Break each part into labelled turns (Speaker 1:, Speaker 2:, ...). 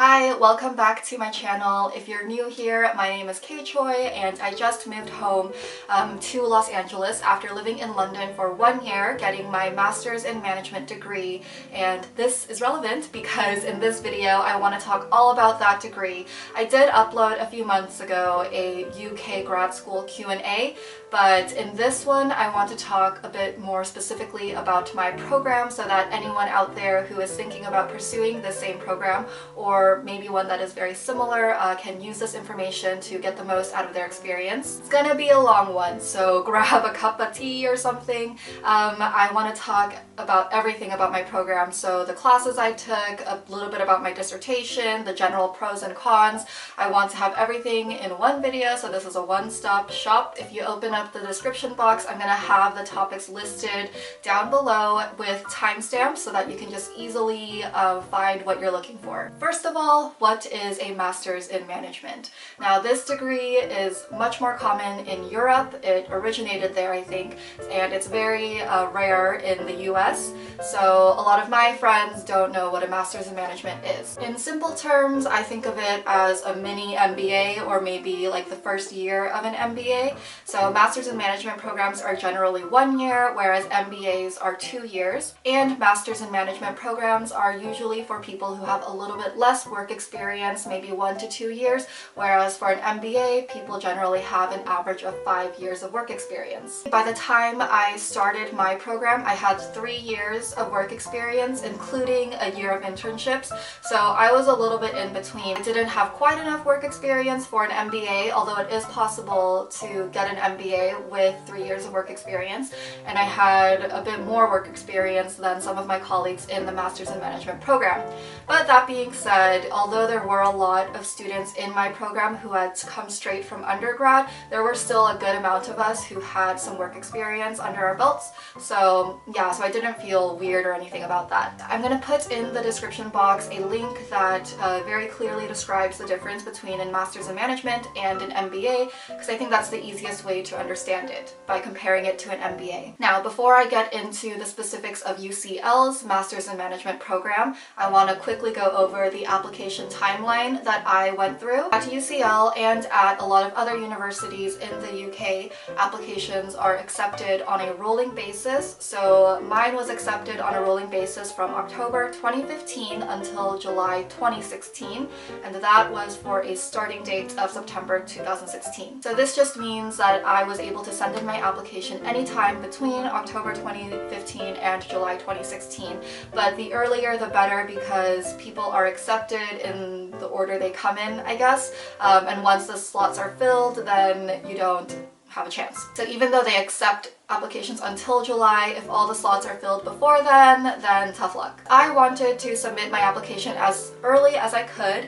Speaker 1: Hi, welcome back to my channel. If you're new here, my name is kchoi and I just moved home to Los Angeles after living in London for 1 year, getting my Master's in Management degree. And this is relevant because in this video I want to talk all about that degree. I did upload a few months ago a UK grad school Q&A, but in this one I want to talk a bit more specifically about my program so that anyone out there who is thinking about pursuing the same program or maybe one that is very similar can use this information to get the most out of their experience. It's gonna be a long one, so grab a cup of tea or something. I want to talk about everything about my program, so the classes I took, a little bit about my dissertation, the general pros and cons. I want to have everything in one video, so this is a one-stop shop. If you open up the description box, I'm gonna have the topics listed down below with timestamps so that you can just easily find what you're looking for. First of all, what is a Master's in Management? Now, this degree is much more common in Europe. It originated there, I think, and it's very rare in the US. So a lot of my friends don't know what a Master's in Management is. In simple terms, I think of it as a mini MBA or maybe like the first year of an MBA. So Master's in Management programs are generally 1 year, whereas MBAs are 2 years. And Master's in Management programs are usually for people who have a little bit less work experience, maybe 1 to 2 years, whereas for an MBA, people generally have an average of 5 years of work experience. By the time I started my program, I had 3 years of work experience, including a year of internships, so I was a little bit in between. I didn't have quite enough work experience for an MBA, although it is possible to get an MBA with 3 years of work experience, and I had a bit more work experience than some of my colleagues in the Master's in Management program. But that being said, although there were a lot of students in my program who had come straight from undergrad, there were still a good amount of us who had some work experience under our belts. So yeah, so I didn't feel weird or anything about that. I'm gonna put in the description box a link that very clearly describes the difference between a Master's in Management and an MBA, because I think that's the easiest way to understand it, by comparing it to an MBA. Now, before I get into the specifics of UCL's Master's in Management program, I want to quickly go over the application timeline that I went through. At UCL and at a lot of other universities in the UK, applications are accepted on a rolling basis. So mine was accepted on a rolling basis from October 2015 until July 2016, and that was for a starting date of September 2016. So this just means that I was able to send in my application anytime between October 2015 and July 2016, but the earlier the better because people are accepted in the order they come in, I guess, and once the slots are filled, then you don't have a chance. So even though they accept applications until July, if all the slots are filled before then tough luck. I wanted to submit my application as early as I could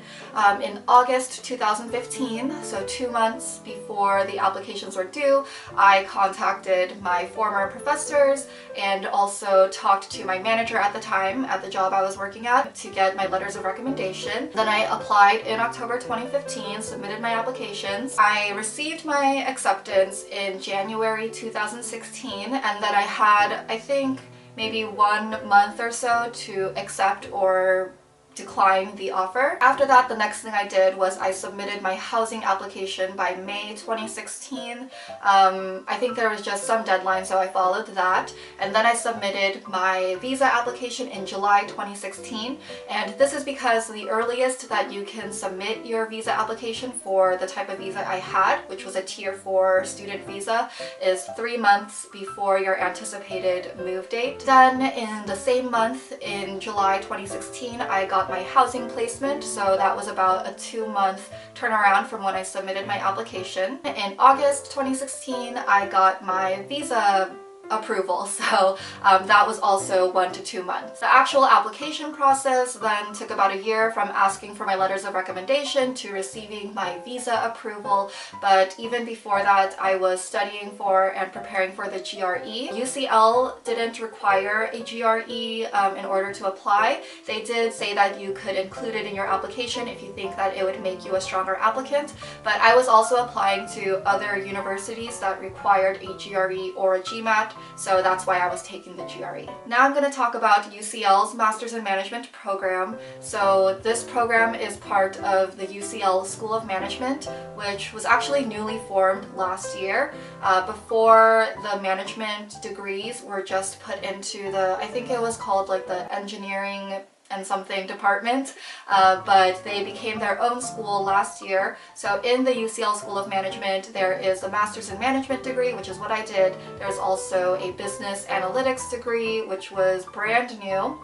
Speaker 1: in August 2015, so 2 months before the applications were due. I contacted my former professors and also talked to my manager at the time at the job I was working at to get my letters of recommendation. Then I applied in October 2015, submitted my applications. I received my acceptance in January 2016, and then I had, I think, maybe 1 month or so to accept or decline the offer. After that, the next thing I did was I submitted my housing application by May 2016. I think there was just some deadline, so I followed that. And then I submitted my visa application in July 2016. And this is because the earliest that you can submit your visa application for the type of visa I had, which was a Tier 4 student visa, is 3 months before your anticipated move date. Then in the same month, in July 2016, I got my housing placement, so that was about a 2-month turnaround from when I submitted my application. In August 2016, I got my visa approval, so that was also 1 to 2 months. The actual application process then took about a year from asking for my letters of recommendation to receiving my visa approval, but even before that I was studying for and preparing for the GRE. UCL didn't require a GRE in order to apply. They did say that you could include it in your application if you think that it would make you a stronger applicant, but I was also applying to other universities that required a GRE or a GMAT, So that's why I was taking the GRE. Now I'm going to talk about UCL's Masters in Management program. So this program is part of the UCL School of Management, which was actually newly formed last year. Before, the management degrees were just put into the, I think it was called like the engineering and something department, but they became their own school last year. So in the UCL School of Management, there is a Master's in Management degree, which is what I did. There's also a Business Analytics degree, which was brand new.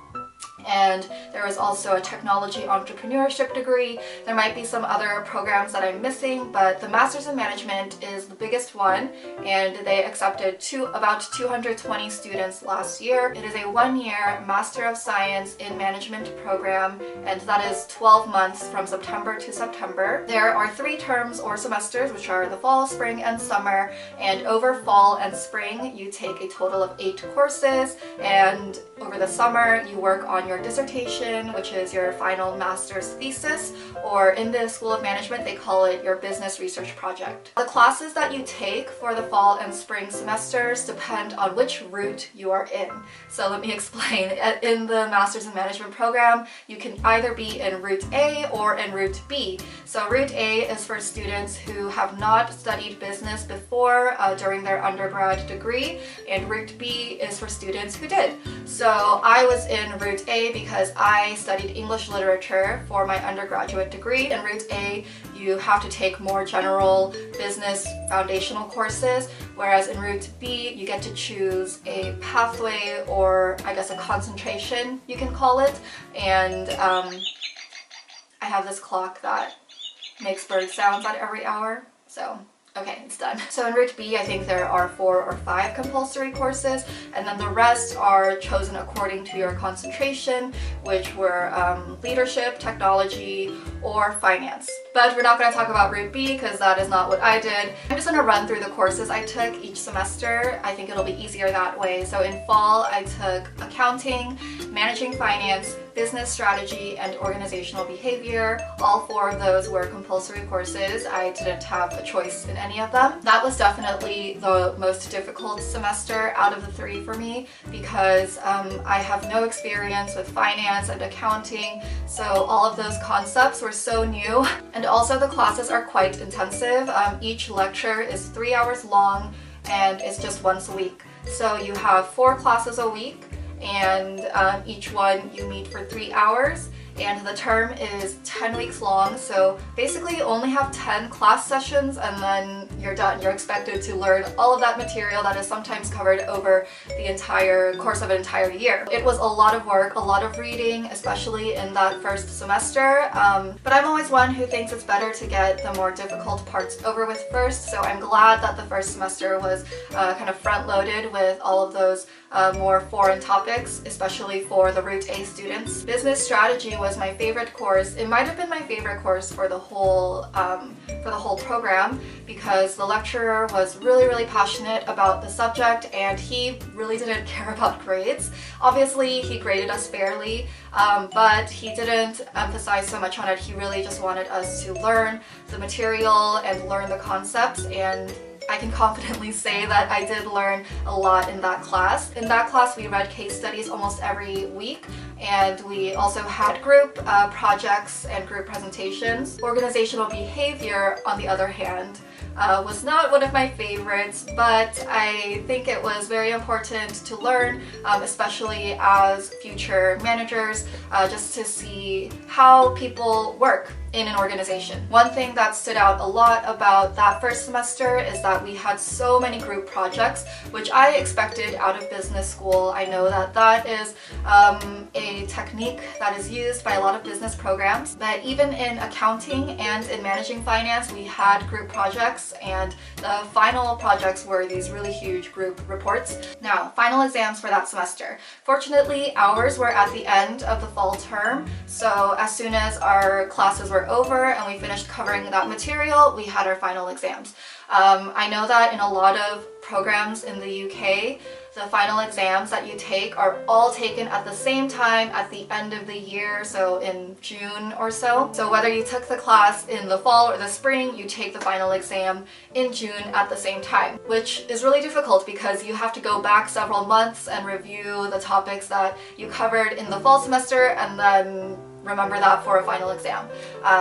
Speaker 1: And there is also a technology entrepreneurship degree. There might be some other programs that I'm missing, but the Master's in Management is the biggest one, and they accepted about 220 students last year. It is a one-year Master of Science in Management program, and that is 12 months from September to September. There are 3 terms or semesters, which are the fall, spring, and summer, and over fall and spring you take a total of 8 courses, and over the summer you work on your dissertation, which is your final master's thesis, or in the School of Management they call it your business research project. The classes that you take for the fall and spring semesters depend on which route you are in. So let me explain. In the Master's in Management program, you can either be in route A or in route B. So route A is for students who have not studied business before during their undergrad degree, and route B is for students who did. So I was in route A because I studied English literature for my undergraduate degree. In route A, you have to take more general business foundational courses, whereas in route B, you get to choose a pathway, or I guess a concentration, you can call it. And I have this clock that makes bird sounds at every hour, so okay, it's done. So in route B, I think there are 4 or 5 compulsory courses, and then the rest are chosen according to your concentration, which were leadership, technology, or finance. But we're not going to talk about route B because that is not what I did. I'm just going to run through the courses I took each semester. I think it'll be easier that way. So in fall, I took accounting, managing finance, business strategy, and organizational behavior. All 4 of those were compulsory courses. I didn't have a choice in any of them. That was definitely the most difficult semester out of the 3 for me because I have no experience with finance and accounting, so all of those concepts were so new. And also the classes are quite intensive. Each lecture is 3 hours long and it's just once a week. So you have 4 classes a week, and each one you meet for 3 hours, and the term is 10 weeks long. So basically you only have 10 class sessions and then you're done. You're expected to learn all of that material that is sometimes covered over the entire course of an entire year. It was a lot of work, a lot of reading, especially in that first semester, but I'm always one who thinks it's better to get the more difficult parts over with first, so I'm glad that the first semester was kind of front-loaded with all of those more foreign topics, especially for the route A students. Business strategy was my favorite course. It might have been my favorite course for the whole program because the lecturer was really passionate about the subject, and he really didn't care about grades. Obviously he graded us fairly, but he didn't emphasize so much on it. He really just wanted us to learn the material and learn the concepts, and I can confidently say that I did learn a lot in that class. In that class, we read case studies almost every week, and we also had group projects and group presentations. Organizational behavior, on the other hand, was not one of my favorites, but I think it was very important to learn, especially as future managers, just to see how people work in an organization. One thing that stood out a lot about that first semester is that we had so many group projects, which I expected out of business school. I know that that is a technique that is used by a lot of business programs, but even in accounting and in managing finance, we had group projects, and the final projects were these really huge group reports. Now, final exams for that semester. Fortunately, ours were at the end of the fall term, so as soon as our classes were over and we finished covering that material, we had our final exams. I know that in a lot of programs in the UK, the final exams that you take are all taken at the same time at the end of the year, so in June or so. So whether you took the class in the fall or the spring, you take the final exam in June at the same time, which is really difficult because you have to go back several months and review the topics that you covered in the fall semester and then remember that for a final exam.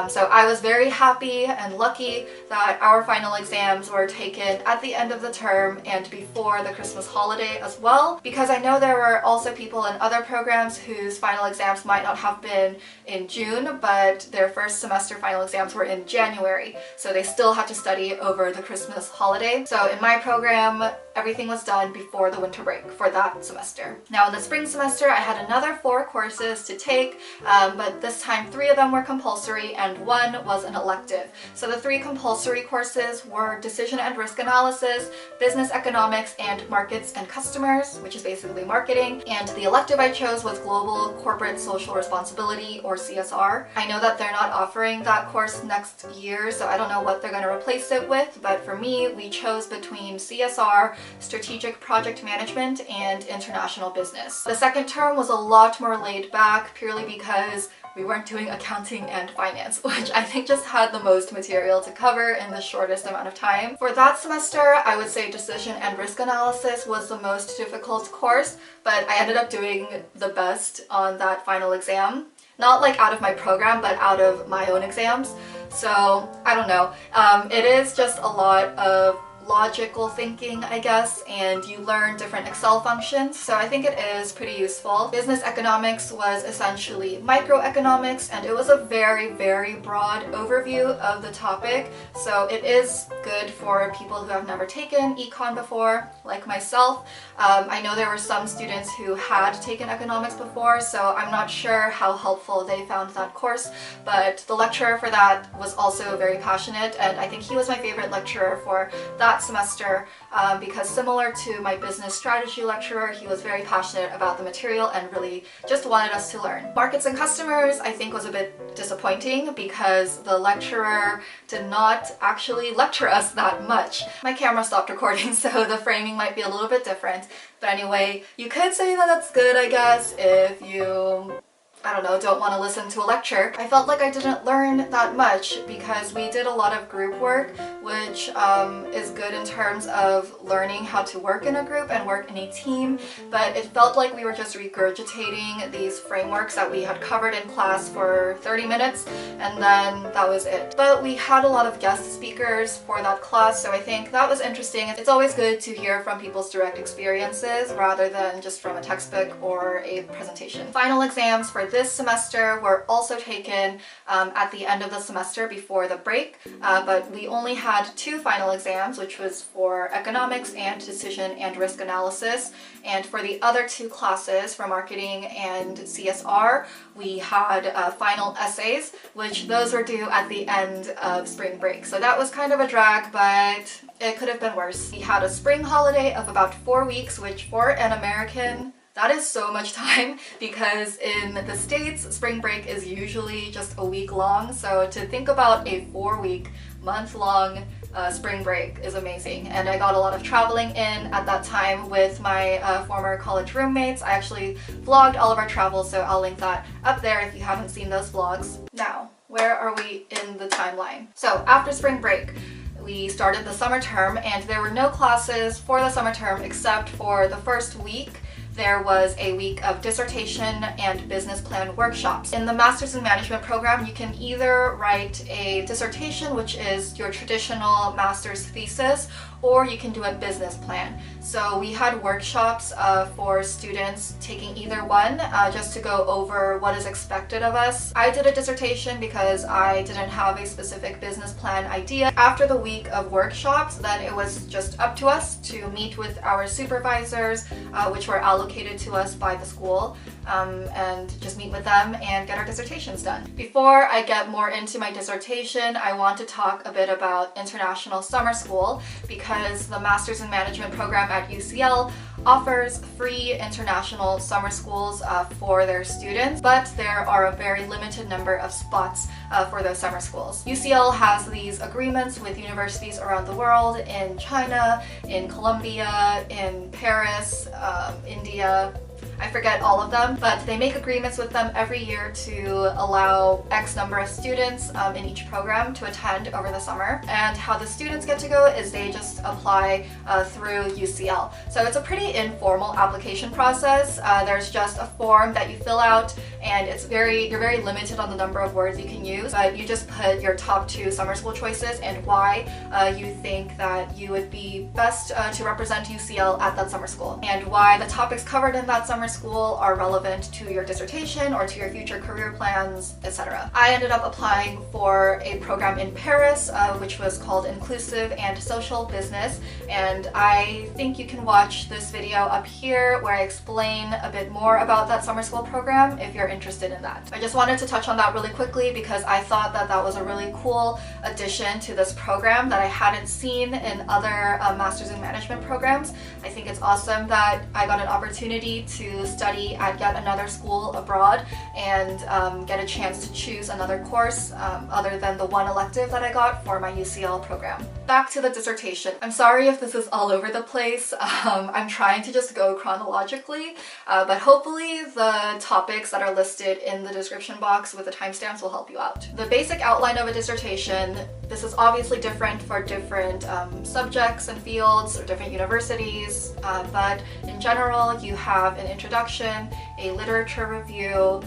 Speaker 1: So I was very happy and lucky that our final exams were taken at the end of the term and before the Christmas holiday as well, because I know there were also people in other programs whose final exams might not have been in June, but their first semester final exams were in January, so they still had to study over the Christmas holiday. So in my program, everything was done before the winter break for that semester. Now in the spring semester, I had another 4 courses to take, but this time 3 of them were compulsory and 1 was an elective. So the 3 compulsory courses were Decision and Risk Analysis, Business Economics, and Markets and Customers, which is basically marketing. And the elective I chose was Global Corporate Social Responsibility, or CSR. I know that they're not offering that course next year, so I don't know what they're going to replace it with, but for me, we chose between CSR, Strategic Project Management, and International Business. The second term was a lot more laid back, purely because we weren't doing accounting and finance, which I think just had the most material to cover in the shortest amount of time. For that semester, I would say Decision and Risk Analysis was the most difficult course, but I ended up doing the best on that final exam. Not like out of my program, but out of my own exams. So I don't know. It is just a lot of logical thinking, I guess, and you learn different Excel functions, so I think it is pretty useful. Business economics was essentially microeconomics, and it was a very, very broad overview of the topic, so it is good for people who have never taken econ before, like myself. I know there were some students who had taken economics before, so I'm not sure how helpful they found that course, but the lecturer for that was also very passionate, and I think he was my favorite lecturer for that semester because similar to my business strategy lecturer, he was very passionate about the material and really just wanted us to learn. Markets and Customers I think was a bit disappointing because the lecturer did not actually lecture us that much. My camera stopped recording, so the framing might be a little bit different, but anyway, you could say that that's good, I guess, if you I don't know, don't want to listen to a lecture. I felt like I didn't learn that much because we did a lot of group work, which is good in terms of learning how to work in a group and work in a team, but it felt like we were just regurgitating these frameworks that we had covered in class for 30 minutes, and then that was it. But we had a lot of guest speakers for that class, so I think that was interesting. It's always good to hear from people's direct experiences rather than just from a textbook or a presentation. Final exams for this semester were also taken at the end of the semester before the break, but we only had 2 final exams, which was for economics and decision and risk analysis, and for the other 2 classes, for marketing and CSR, we had final essays, which those were due at the end of spring break. So that was kind of a drag, but it could have been worse. We had a spring holiday of about 4 weeks, which for an American, that is so much time because in the States, spring break is usually just a week long. So to think about a 4-week, month-long spring break is amazing. And I got a lot of traveling in at that time with my former college roommates. I actually vlogged all of our travels, so I'll link that up there if you haven't seen those vlogs. Now, where are we in the timeline? So after spring break, we started the summer term, and there were no classes for the summer term except for the first week. There was a week of dissertation and business plan workshops. In the Masters in Management program, you can either write a dissertation, which is your traditional master's thesis, or you can do a business plan. So we had workshops for students taking either one, just to go over what is expected of us. I did a dissertation because I didn't have a specific business plan idea. After the week of workshops, then it was just up to us to meet with our supervisors, which were allocated to us by the school, and just meet with them and get our dissertations done. Before I get more into my dissertation, I want to talk a bit about international summer school, because the Masters in Management program at UCL offers free international summer schools for their students, but there are a very limited number of spots for those summer schools. UCL has these agreements with universities around the world, in China, in Colombia, in Paris, India. I forget all of them, but they make agreements with them every year to allow X number of students in each program to attend over the summer. And how the students get to go is they just apply through UCL. So it's a pretty informal application process. There's just a form that you fill out, and you're very limited on the number of words you can use, but you just put your top 2 summer school choices and why you think that you would be best to represent UCL at that summer school, and why the topics covered in that summer school are relevant to your dissertation or to your future career plans, etc. I ended up applying for a program in Paris, which was called Inclusive and Social Business, and I think you can watch this video up here where I explain a bit more about that summer school program if you're interested in that. I just wanted to touch on that really quickly because I thought that that was a really cool addition to this program that I hadn't seen in other Masters in Management programs. I think it's awesome that I got an opportunity to study at yet another school abroad and get a chance to choose another course other than the one elective that I got for my UCL program. Back to the dissertation. I'm sorry if this is all over the place. I'm trying to just go chronologically, but hopefully the topics that are listed in the description box with the timestamps will help you out. The basic outline of a dissertation, this is obviously different for different subjects and fields or different universities, but in general you have an introduction, a literature review,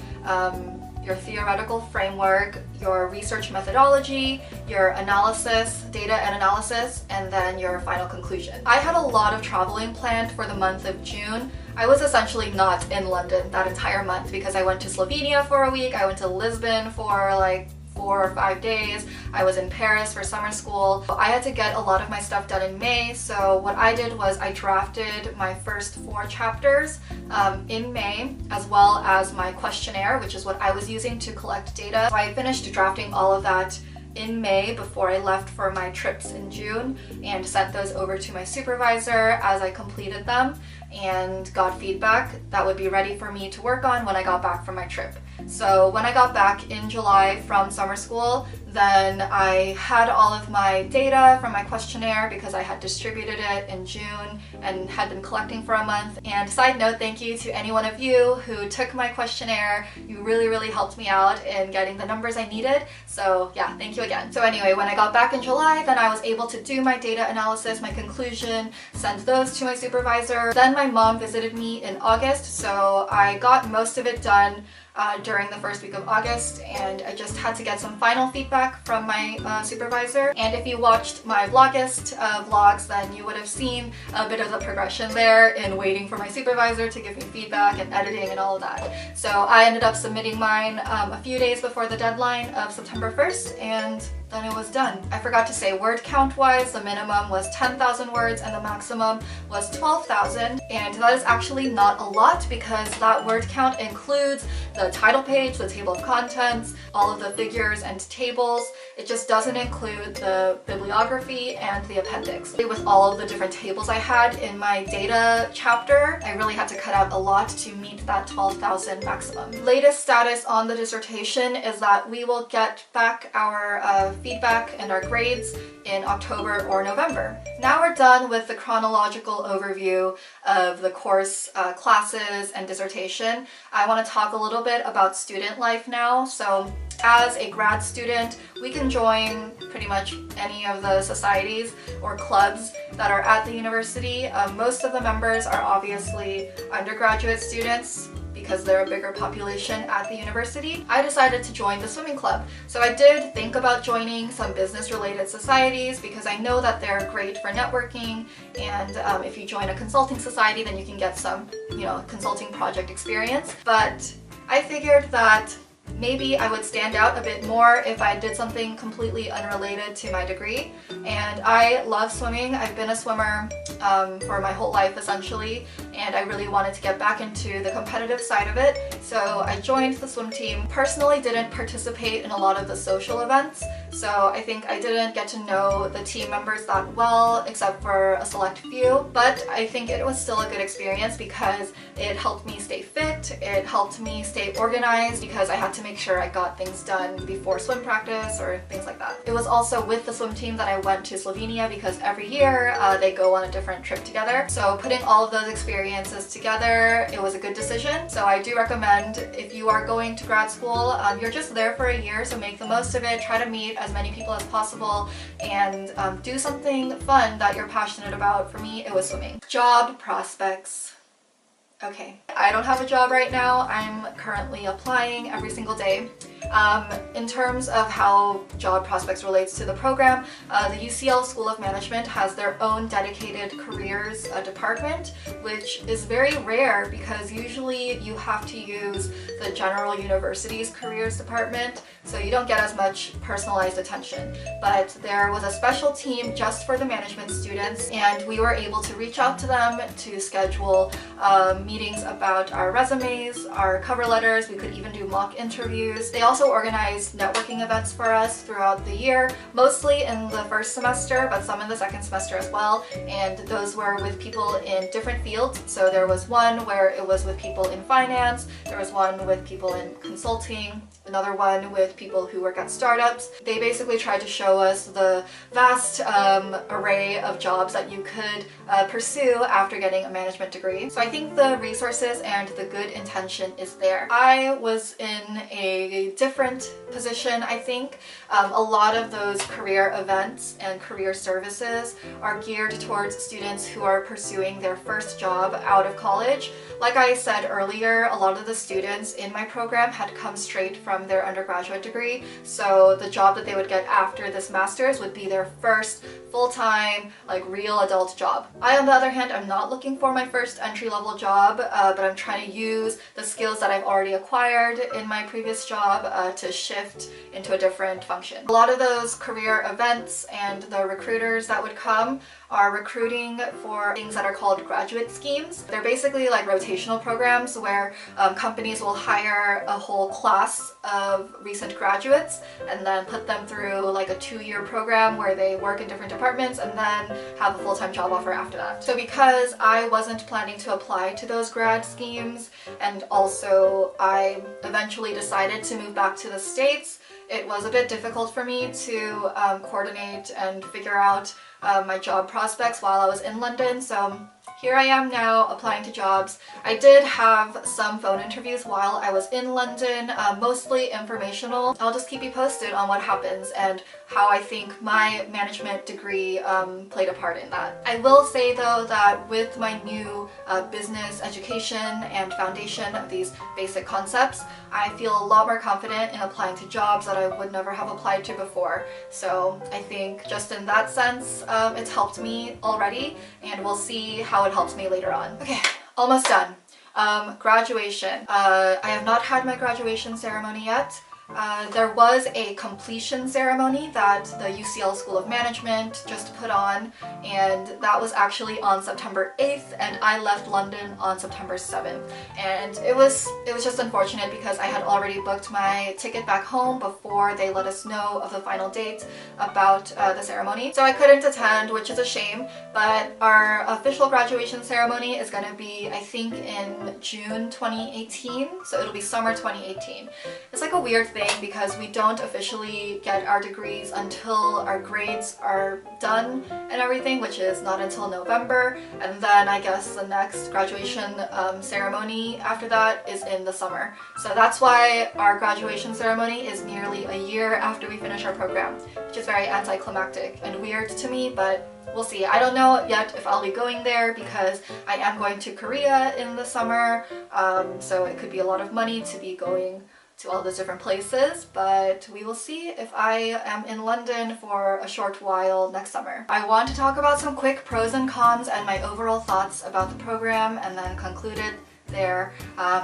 Speaker 1: your theoretical framework, your research methodology, your analysis, data and analysis, and then your final conclusion. I had a lot of traveling planned for the month of June. I was essentially not in London that entire month because I went to Slovenia for a week, I went to Lisbon for like 4 or 5 days. I was in Paris for summer school. I had to get a lot of my stuff done in May, so what I did was I drafted my first 4 chapters in May, as well as my questionnaire, which is what I was using to collect data. So I finished drafting all of that in May before I left for my trips in June and sent those over to my supervisor as I completed them and got feedback that would be ready for me to work on when I got back from my trip. So when I got back in July from summer school, then I had all of my data from my questionnaire because I had distributed it in June and had been collecting for a month. And side note, thank you to any one of you who took my questionnaire. You really helped me out in getting the numbers I needed. So yeah, thank you again. So anyway, when I got back in July, then I was able to do my data analysis, my conclusion, send those to my supervisor. Then my mom visited me in August, so I got most of it done during the first week of August, and I just had to get some final feedback from my supervisor. And if you watched my Vlogust vlogs, then you would have seen a bit of the progression there in waiting for my supervisor to give me feedback and editing and all of that. So I ended up submitting mine a few days before the deadline of September 1st, and then it was done. I forgot to say, word count wise, the minimum was 10,000 words and the maximum was 12,000, and that is actually not a lot because that word count includes the title page, the table of contents, all of the figures and tables. It just doesn't include the bibliography and the appendix. With all of the different tables I had in my data chapter, I really had to cut out a lot to meet that 12,000 maximum. Latest status on the dissertation is that we will get back our feedback and our grades in October or November. Now we're done with the chronological overview of the course classes and dissertation. I want to talk a little bit about student life now. So as a grad student, we can join pretty much any of the societies or clubs that are at the university. Most of the members are obviously undergraduate students because they're a bigger population at the university. I decided to join the swimming club. So I did think about joining some business-related societies because I know that they're great for networking, and if you join a consulting society, then you can get some, consulting project experience. But I figured that Maybe I would stand out a bit more if I did something completely unrelated to my degree. And I love swimming. I've been a swimmer for my whole life essentially, and I really wanted to get back into the competitive side of it. So I joined the swim team. Personally didn't participate in a lot of the social events, so I think I didn't get to know the team members that well except for a select few, but I think it was still a good experience because it helped me stay fit, it helped me stay organized because I had to make sure I got things done before swim practice or things like that. It was also with the swim team that I went to Slovenia because every year they go on a different trip together. So putting all of those experiences together, it was a good decision. So I do recommend if you are going to grad school, you're just there for a year, so make the most of it, try to meet as many people as possible, and do something fun that you're passionate about. For me, it was swimming. Job prospects. Okay, I don't have a job right now. I'm currently applying every single day. In terms of how job prospects relates to the program, the UCL School of Management has their own dedicated careers department, which is very rare because usually you have to use the general university's careers department, so you don't get as much personalized attention. But there was a special team just for the management students, and we were able to reach out to them to schedule meetings about our resumes, our cover letters. We could even do mock interviews. They also organized networking events for us throughout the year, mostly in the first semester, but some in the second semester as well. And those were with people in different fields. So there was one where it was with people in finance, there was one with people in consulting, another one with people who work at startups. They basically tried to show us the vast array of jobs that you could pursue after getting a management degree. So I think the resources and the good intention is there. I was in a different position, I think. A lot of those career events and career services are geared towards students who are pursuing their first job out of college. Like I said earlier, a lot of the students in my program had come straight from their undergraduate degree, so the job that they would get after this master's would be their first full-time, like real adult job. I, on the other hand, am not looking for my first entry-level job, but I'm trying to use the skills that I've already acquired in my previous job to shift into a different function. A lot of those career events and the recruiters that would come are recruiting for things that are called graduate schemes. They're basically like rotational programs where companies will hire a whole class of recent graduates and then put them through like a 2-year program where they work in different departments and then have a full-time job offer after that. So because I wasn't planning to apply to those grad schemes, and also I eventually decided to move back to the States, it was a bit difficult for me to coordinate and figure out my job prospects while I was in London. So here I am now applying to jobs. I did have some phone interviews while I was in London, mostly informational. I'll just keep you posted on what happens and how I think my management degree played a part in that. I will say though that with my new business education and foundation of these basic concepts, I feel a lot more confident in applying to jobs that I would never have applied to before. So I think just in that sense, it's helped me already, and we'll see how it helps me later on. Okay, almost done. Graduation. I have not had my graduation ceremony yet. There was a completion ceremony that the UCL School of Management just put on, and that was actually on September 8th, and I left London on September 7th. And it was just unfortunate because I had already booked my ticket back home before they let us know of the final date about the ceremony. So I couldn't attend, which is a shame, but our official graduation ceremony is going to be, I think, in June 2018, so it'll be summer 2018. It's like a weird thing because we don't officially get our degrees until our grades are done and everything, which is not until November, and then I guess the next graduation ceremony after that is in the summer. So that's why our graduation ceremony is nearly a year after we finish our program, which is very anticlimactic and weird to me, but we'll see. I don't know yet if I'll be going there because I am going to Korea in the summer, so it could be a lot of money to be going to all those different places, but we will see if I am in London for a short while next summer. I want to talk about some quick pros and cons and my overall thoughts about the program and then conclude it there.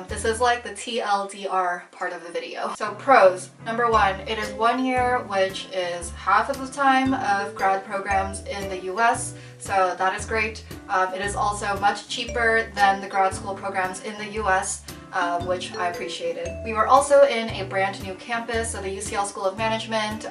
Speaker 1: This is like the TLDR part of the video. So pros. Number one, it is 1 year, which is half of the time of grad programs in the US. So that is great. It is also much cheaper than the grad school programs in the US, which I appreciated. We were also in a brand new campus, so the UCL School of Management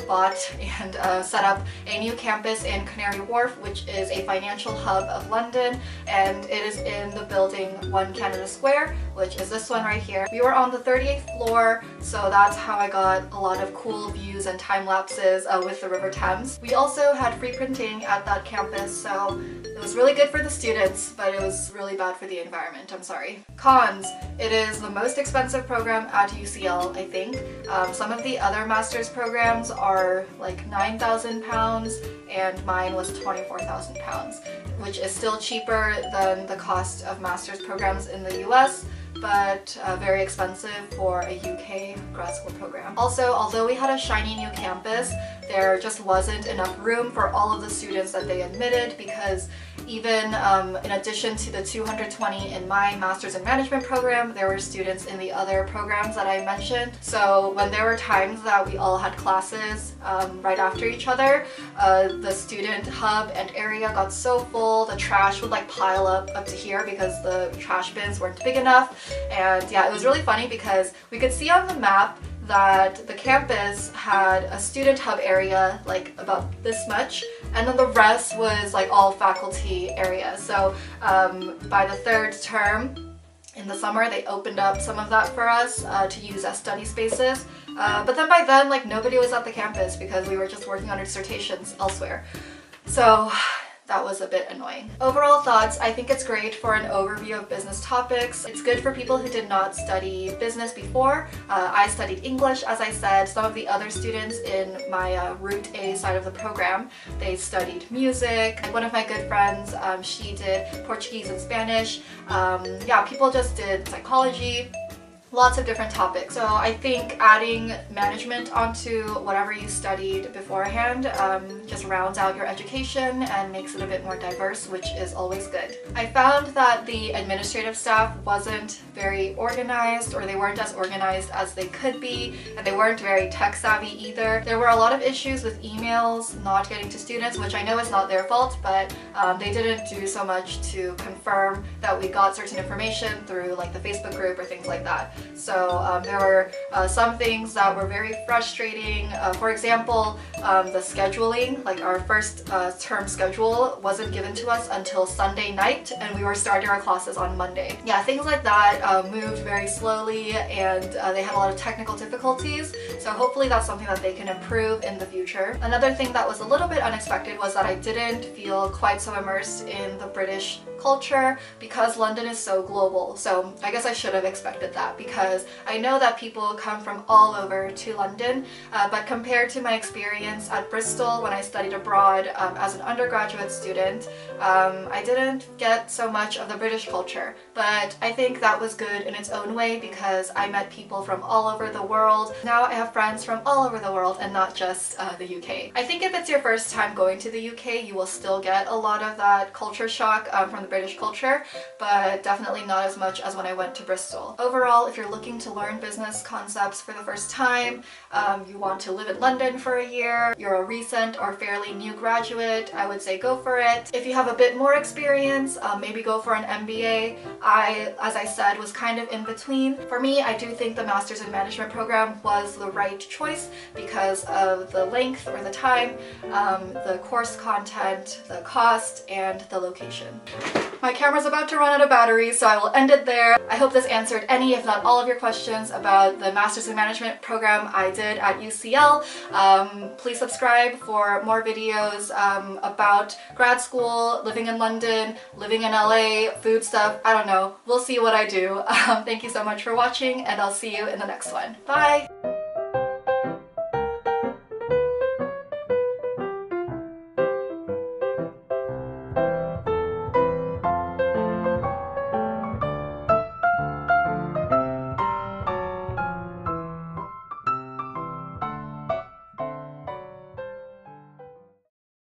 Speaker 1: bought and set up a new campus in Canary Wharf, which is a financial hub of London, and it is in the building 1 Canada Square, which is this one right here. We were on the 38th floor, so that's how I got a lot of cool views and time lapses with the River Thames. We also had free printing at that campus, so it was really good for the students, but it was really bad for the environment. I'm sorry. Cons. It is the most expensive program at UCL, I think. Some of the other master's programs are like £9,000 and mine was £24,000, which is still cheaper than the cost of master's programs in the US, but very expensive for a UK grad school program. Also, although we had a shiny new campus, there just wasn't enough room for all of the students that they admitted, because even in addition to the 220 in my Master's in Management program, there were students in the other programs that I mentioned. So when there were times that we all had classes right after each other, the student hub and area got so full, the trash would like pile up to here because the trash bins weren't big enough. And yeah, it was really funny because we could see on the map that the campus had a student hub area like about this much, and then the rest was like all faculty area. So by the 3rd term in the summer, they opened up some of that for us to use as study spaces. But then by then, like, nobody was at the campus because we were just working on our dissertations elsewhere. So that was a bit annoying. Overall thoughts, I think it's great for an overview of business topics. It's good for people who did not study business before. I studied English, as I said. Some of the other students in my Route A side of the program, they studied music. One of my good friends, she did Portuguese and Spanish. Yeah, people just did psychology. Lots of different topics. So I think adding management onto whatever you studied beforehand just rounds out your education and makes it a bit more diverse, which is always good. I found that the administrative staff wasn't very organized, or they weren't as organized as they could be, and they weren't very tech savvy either. There were a lot of issues with emails not getting to students, which I know is not their fault, but they didn't do so much to confirm that we got certain information through like the Facebook group or things like that. So there were some things that were very frustrating. For example, the scheduling, like our first term schedule wasn't given to us until Sunday night, and we were starting our classes on Monday. Yeah, things like that moved very slowly, and they had a lot of technical difficulties. So hopefully that's something that they can improve in the future. Another thing that was a little bit unexpected was that I didn't feel quite so immersed in the British culture because London is so global. So I guess I should have expected that, because I know that people come from all over to London, but compared to my experience at Bristol when I studied abroad as an undergraduate student, I didn't get so much of the British culture. But I think that was good in its own way because I met people from all over the world. Now I have friends from all over the world and not just the UK. I think if it's your first time going to the UK, you will still get a lot of that culture shock from the British culture, but definitely not as much as when I went to Bristol. Overall, if you're looking to learn business concepts for the first time, you want to live in London for a year, you're a recent or fairly new graduate, I would say go for it. If you have a bit more experience, maybe go for an MBA. I, as I said, was kind of in between. For me, I do think the Master's in Management program was the right choice because of the length or the time, the course content, the cost, and the location. My camera's about to run out of battery, so I will end it there. I hope this answered any, if not all, of your questions about the Master's in Management program I did at UCL. Please subscribe for more videos about grad school, living in London, living in LA, food stuff. I don't know. We'll see what I do. Thank you so much for watching, and I'll see you in the next one. Bye!